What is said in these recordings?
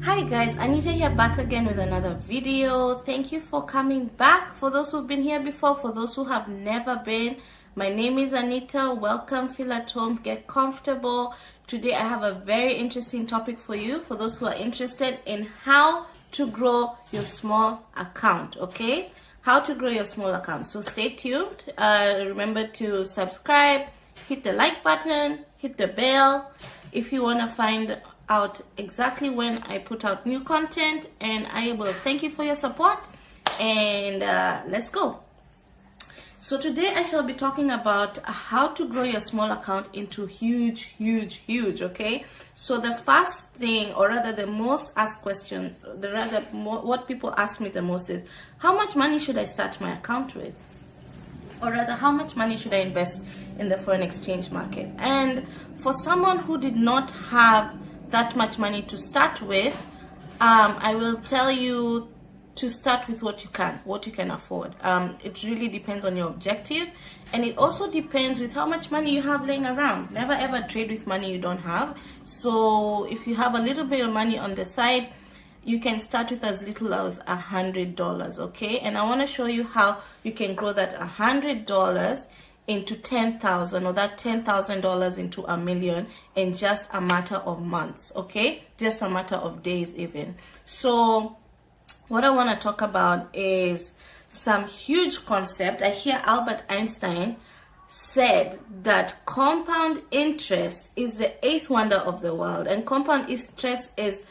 Hi guys, Anita here, back again with another video. Thank you for coming back. For those who've been here before, for those who have never been, my name is Anita. Welcome, feel at home, get comfortable. Today I have a very interesting topic for you, for those who are interested in how to grow your small account, okay? How to grow your small account. So stay tuned. Remember to subscribe, hit the like button, hit the bell if you want to find out exactly when I put out new content, and I will thank you for your support, and let's go. So today I shall be talking about how to grow your small account into huge, okay? So the first thing, or rather the most asked question, what people ask me the most is, how much money should I start my account with? Or rather, how much money should I invest in the foreign exchange market? And for someone who did not have that much money to start with, I will tell you to start with what you can afford. It really depends on your objective, and it also depends with how much money you have laying around. Never ever trade with money you don't have. So if you have a little bit of money on the side, you can start with as little as $100, okay? And I want to show you how you can grow that $100 into 10,000, or that $10,000 into $1 million in just a matter of months, okay? Just a matter of days even. So what I want to talk about is some huge concept. I hear Albert Einstein said that compound interest is the 8th wonder of the world, and compound interest is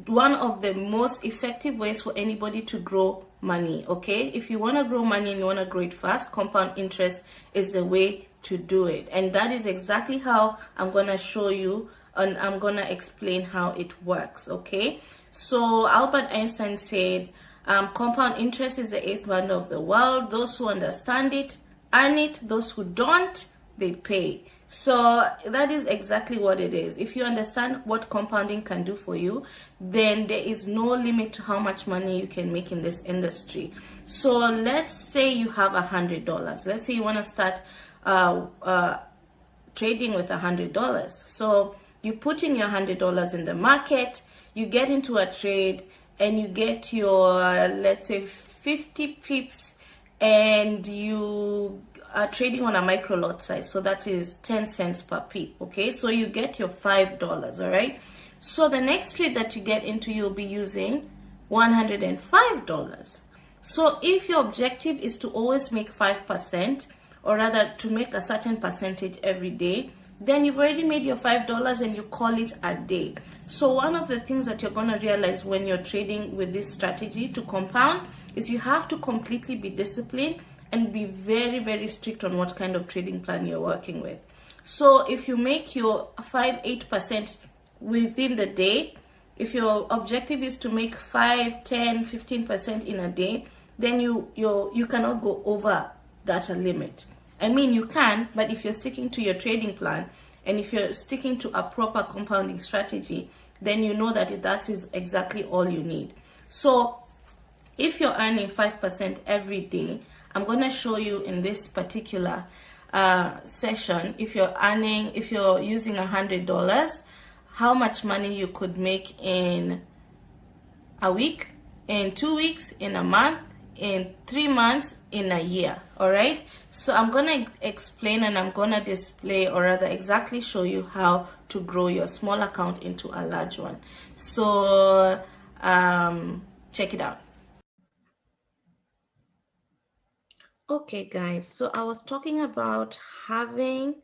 one of the most effective ways for anybody to grow money, okay? If you want to grow money and you want to grow it fast, compound interest is the way to do it. And that is exactly how I'm going to show you, and I'm going to explain how it works, okay? So Albert Einstein said, compound interest is the 8th wonder of the world. Those who understand it earn it. Those who don't, they pay. So that is exactly what it is. If you understand what compounding can do for you, then there is no limit to how much money you can make in this industry. So let's say you have $100. Let's say you want to start trading with $100. So you put in your $100 in the market, you get into a trade, and you get your, let's say, 50 pips, and you are trading on a micro lot size, so that is 10 cents per pip, okay? So you get your $5, all right? So the next trade that you get into, you'll be using $105. So if your objective is to always make 5%, or rather to make a certain percentage every day, then you've already made your $5 and you call it a day. So one of the things that you're going to realize when you're trading with this strategy to compound is you have to completely be disciplined and be very strict on what kind of trading plan you're working with. So if you make your 5-8% within the day, if your objective is to make 5, 10, 15% in a day, then you cannot go over that limit. I mean, you can, but if you're sticking to your trading plan and if you're sticking to a proper compounding strategy, then you know that that is exactly all you need. So if you're earning 5% every day, I'm going to show you in this particular session, if you're using $100, how much money you could make in a week, in 2 weeks, in a month, in 3 months, in a year. All right, so I'm going to explain, and I'm going to display, or rather exactly show you how to grow your small account into a large one. So check it out. Okay guys, so I was talking about having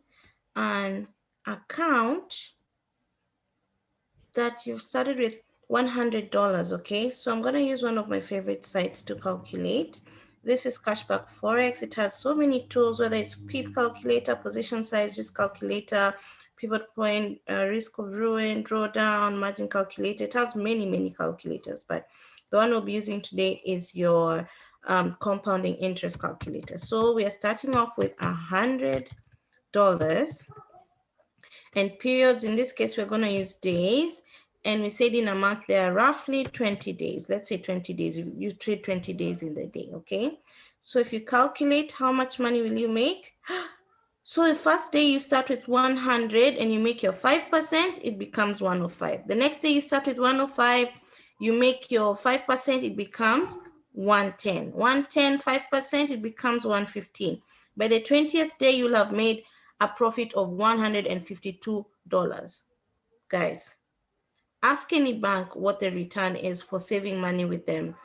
an account that you've started with $100, okay? So I'm going to use one of my favorite sites to calculate. This is Cashback Forex. It has so many tools, whether it's PIP calculator, position size, risk calculator, pivot point, risk of ruin, drawdown, margin calculator. It has many calculators, but the one we'll be using today is your compounding interest calculator. So we are starting off with $100, and periods, in this case we're going to use days, and we said in a month there are roughly 20 days. Let's say 20 days. You trade 20 days in the day, okay? So if you calculate how much money will you make, so the first day you start with 100 and you make your 5%, it becomes 105. The next day you start with 105, You make your 5%, it becomes 110. 110, 5%, it becomes 115. By the 20th day, you'll have made a profit of $152. Guys, ask any bank what the return is for saving money with them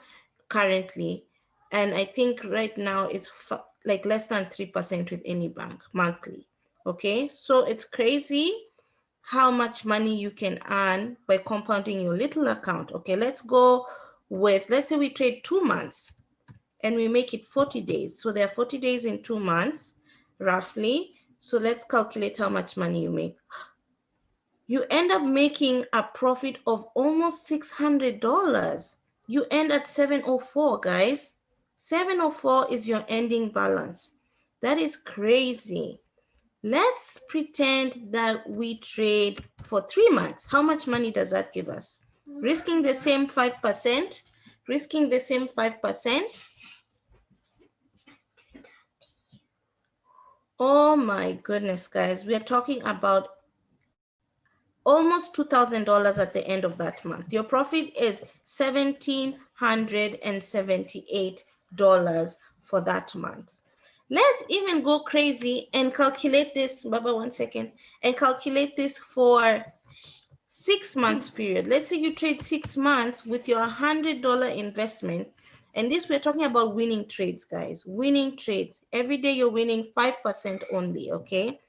currently. And I think right now it's like less than 3% with any bank monthly. Okay, so it's crazy how much money you can earn by compounding your little account. Okay, let's go with, let's say we trade 2 months and we make it 40 days. So there are 40 days in 2 months, roughly. So let's calculate how much money you make. You end up making a profit of almost $600. You end at 704, guys. 704 is your ending balance. That is crazy. Let's pretend that we trade for 3 months. How much money does that give us? Risking the same 5%, risking the same 5%. Oh my goodness, guys. We are talking about almost $2,000 at the end of that month. Your profit is $1,778 for that month. Let's even go crazy and calculate this, Baba, 1 second, and calculate this for 6 months period. Let's say you trade 6 months with your $100 investment. And this, we're talking about winning trades, guys. Winning trades. Every day you're winning 5% only, okay?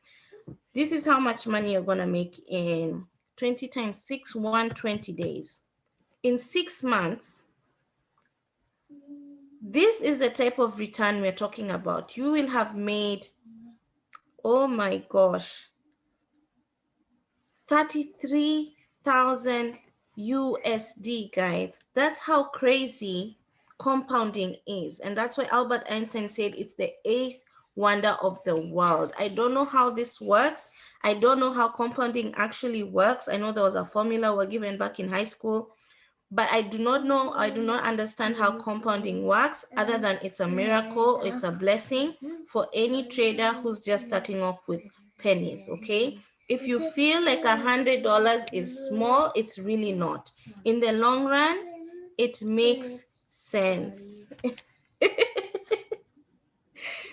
This is how much money you're going to make in 20 times 6, 120 days. In 6 months, this is the type of return we're talking about. You will have made, oh my gosh, 33,000 USD, guys. That's how crazy compounding is. And that's why Albert Einstein said it's the 8th wonder of the world. I don't know how this works. I don't know how compounding actually works. I know there was a formula we're given back in high school, but I do not know, I do not understand how compounding works, other than it's a miracle, it's a blessing for any trader who's just starting off with pennies, okay? If you feel like $100 is small, it's really not. In the long run, it makes sense.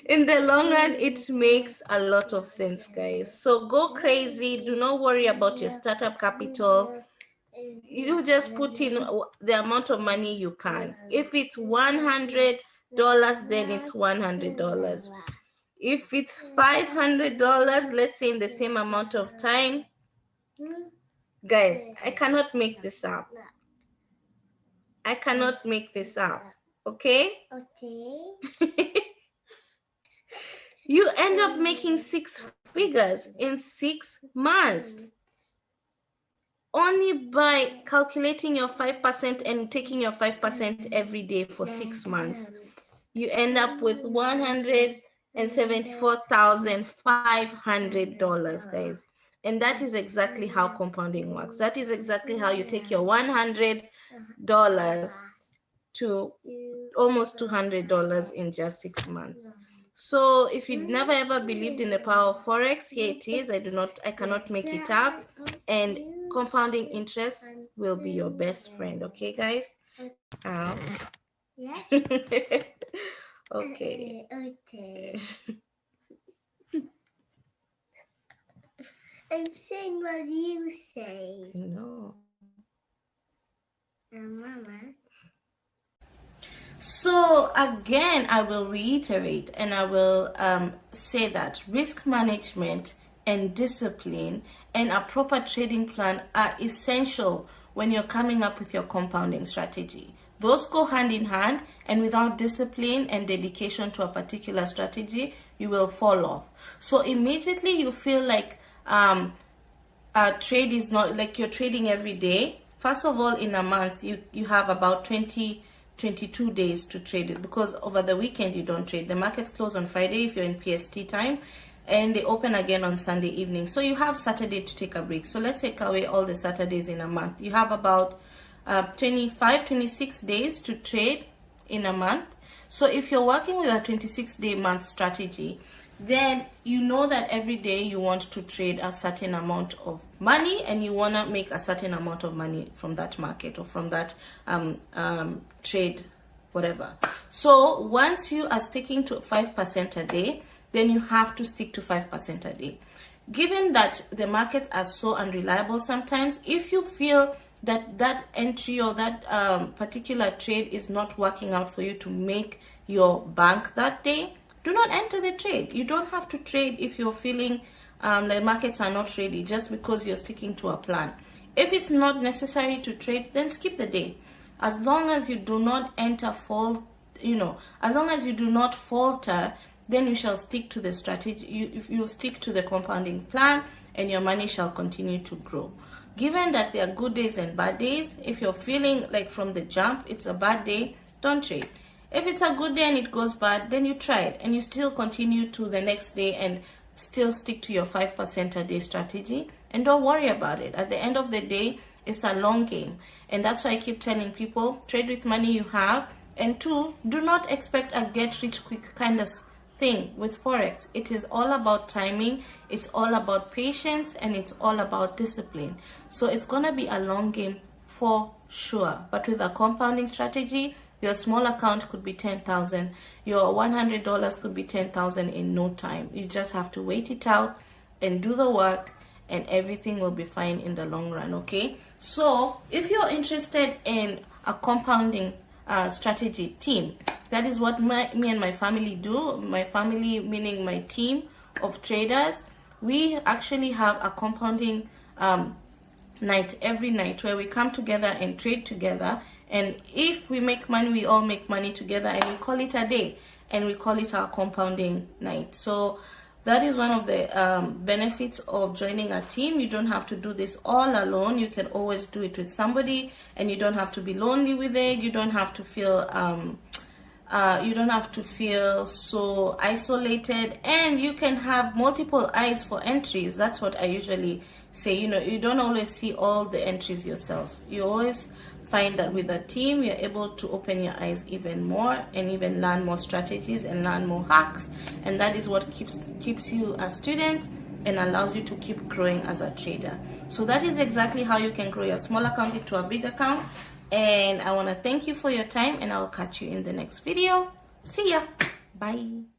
In the long run, it makes a lot of sense, guys. So go crazy. Do not worry about your startup capital. You just put in the amount of money you can. If it's $100, then it's $100. If it's $500, let's say in the same amount of time, guys, I cannot make this up. I cannot make this up. Okay? Okay. You end up making 6 figures in 6 months. Only by calculating your 5% and taking your 5% every day for 6 months, you end up with $174,500, guys. And that is exactly how compounding works. That is exactly how you take your $100 to almost $200 in just 6 months. So if you'd never ever believed in the power of Forex, here it is. I cannot make it up. And compounding interest will be your best friend. Okay, guys? Yeah. Okay. Okay. I'm saying what you say. No. Mama. So again, I will reiterate and I will say that risk management and discipline and a proper trading plan are essential when you're coming up with your compounding strategy. Those go hand in hand, and without discipline and dedication to a particular strategy, you will fall off. So immediately you feel like a trade is not like you're trading every day. First of all, in a month, you have about 22 days to trade it, because over the weekend you don't trade. The markets close on Friday if you're in PST time, and they open again on Sunday evening. So you have Saturday to take a break. So let's take away all the Saturdays in a month. You have about 26 days to trade in a month. So if you're working with a 26-day month strategy, then you know that every day you want to trade a certain amount of money and you want to make a certain amount of money from that market or from that trade, whatever. So once you are sticking to 5% a day, then you have to stick to 5% a day. Given that the markets are so unreliable sometimes, if you feel that that entry or that particular trade is not working out for you to make your bank that day, do not enter the trade. You don't have to trade if you're feeling the markets are not ready just because you're sticking to a plan. If it's not necessary to trade, then skip the day. As long as you do not enter as long as you do not falter, then you shall stick to the strategy. You'll stick to the compounding plan and your money shall continue to grow. Given that there are good days and bad days, if you're feeling like from the jump it's a bad day, don't trade. If it's a good day and it goes bad, then you try it and you still continue to the next day and still stick to your 5% a day strategy and don't worry about it. At the end of the day, it's a long game, and that's why I keep telling people, trade with money you have. And 2, do not expect a get rich quick kind of thing with Forex. It is all about timing, it's all about patience, and it's all about discipline. So it's gonna be a long game for sure, but with a compounding strategy, your small account could be 10,000, your $100 could be 10,000 in no time. You just have to wait it out and do the work, and everything will be fine in the long run. Okay, so if you're interested in a compounding strategy team, that is what me and my family do. My family meaning my team of traders. We actually have a compounding night every night where we come together and trade together, and if we make money, we all make money together, and we call it a day and we call it our compounding night. So that is one of the benefits of joining a team. You don't have to do this all alone. You can always do it with somebody, and you don't have to be lonely with it. You don't have to feel so isolated, and you can have multiple eyes for entries. That's what I usually say. You don't always see all the entries yourself. You always find that with a team, you're able to open your eyes even more and even learn more strategies and learn more hacks, and that is what keeps you a student and allows you to keep growing as a trader. So that is exactly how you can grow your small account into a big account. And I want to thank you for your time, and I'll catch you in the next video. See ya. Bye.